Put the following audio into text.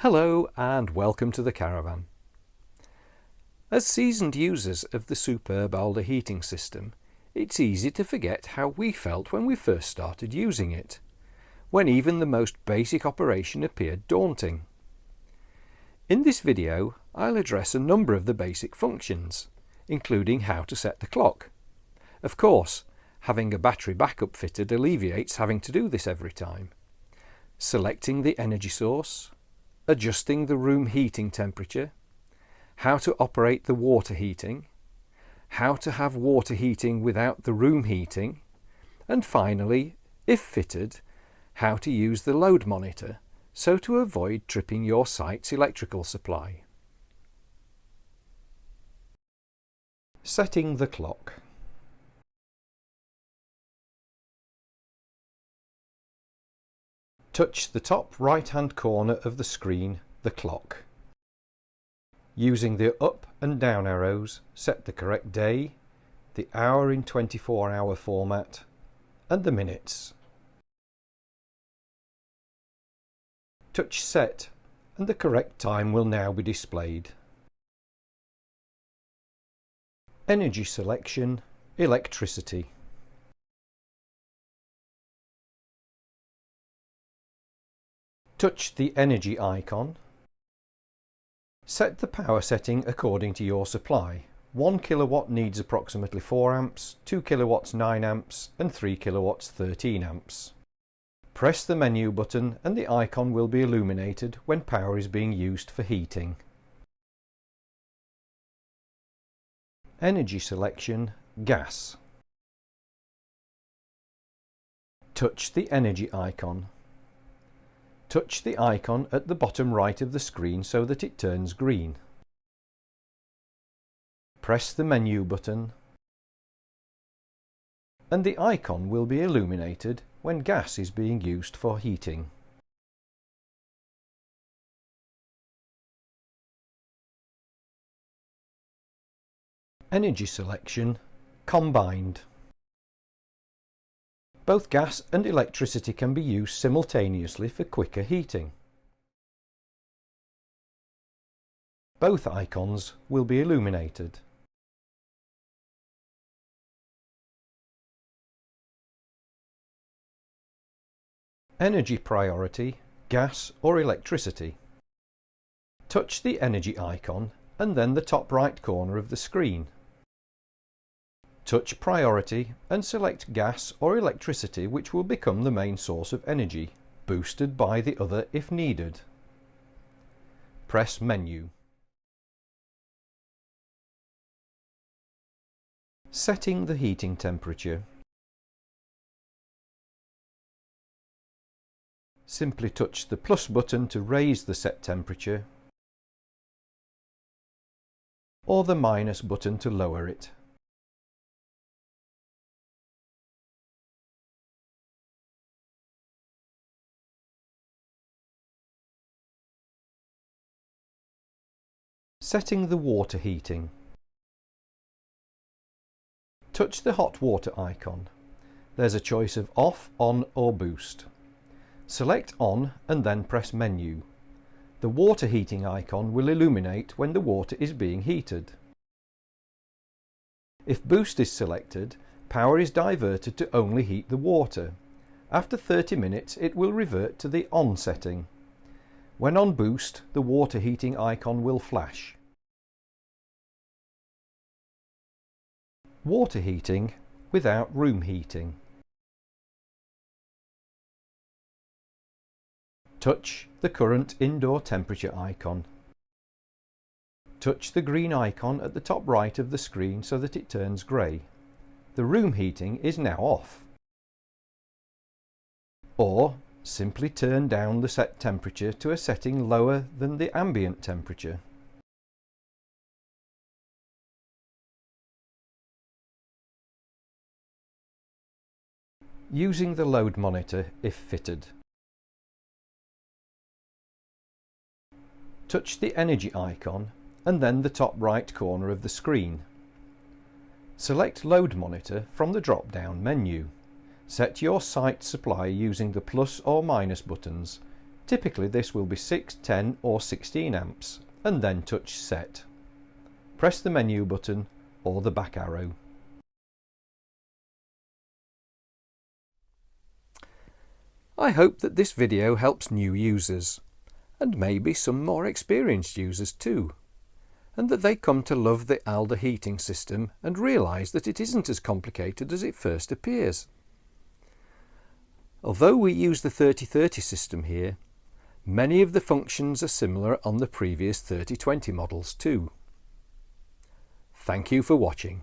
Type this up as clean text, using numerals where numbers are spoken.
Hello and welcome to the caravan. As seasoned users of the superb Alde heating system, it's easy to forget how we felt when we first started using it, when even the most basic operation appeared daunting. In this video, I'll address a number of the basic functions, including how to set the clock. Of course, having a battery backup fitted alleviates having to do this every time. Selecting the energy source, adjusting the room heating temperature, how to operate the water heating, how to have water heating without the room heating, and finally, if fitted, how to use the load monitor so to avoid tripping your site's electrical supply. Setting the clock. Touch the top right-hand corner of the screen, the clock. Using the up and down arrows, set the correct day, the hour in 24-hour format, and the minutes. Touch Set, and the correct time will now be displayed. Energy selection, electricity. Touch the energy icon. Set the power setting according to your supply. 1 kilowatt needs approximately 4 amps, 2 kilowatts 9 amps and 3 kilowatts 13 amps. Press the menu button and the icon will be illuminated when power is being used for heating. Energy selection, gas. Touch the energy icon. Touch the icon at the bottom right of the screen so that it turns green. Press the menu button and the icon will be illuminated when gas is being used for heating. Energy selection, combined. Both gas and electricity can be used simultaneously for quicker heating. Both icons will be illuminated. Energy priority, gas or electricity. Touch the energy icon and then the top right corner of the screen. Touch priority and select gas or electricity, which will become the main source of energy, boosted by the other if needed. Press menu. Setting the heating temperature. Simply touch the plus button to raise the set temperature or the minus button to lower it. Setting the water heating. Touch the hot water icon. There's a choice of off, on or boost. Select on and then press menu. The water heating icon will illuminate when the water is being heated. If boost is selected, power is diverted to only heat the water. After 30 minutes it will revert to the on setting. When on boost, the water heating icon will flash. Water heating without room heating. Touch the current indoor temperature icon. Touch the green icon at the top right of the screen so that it turns grey. The room heating is now off. Or simply turn down the set temperature to a setting lower than the ambient temperature. Using the load monitor if fitted. Touch the energy icon and then the top right corner of the screen. Select Load Monitor from the drop-down menu. Set your site supply using the plus or minus buttons Typically this will be 6, 10 or 16 amps, and then touch Set. Press the menu button or the back arrow. I hope that this video helps new users, and maybe some more experienced users too, and that they come to love the Alde heating system and realise that it isn't as complicated as it first appears. Although we use the 3030 system here, many of the functions are similar on the previous 3020 models too. Thank you for watching.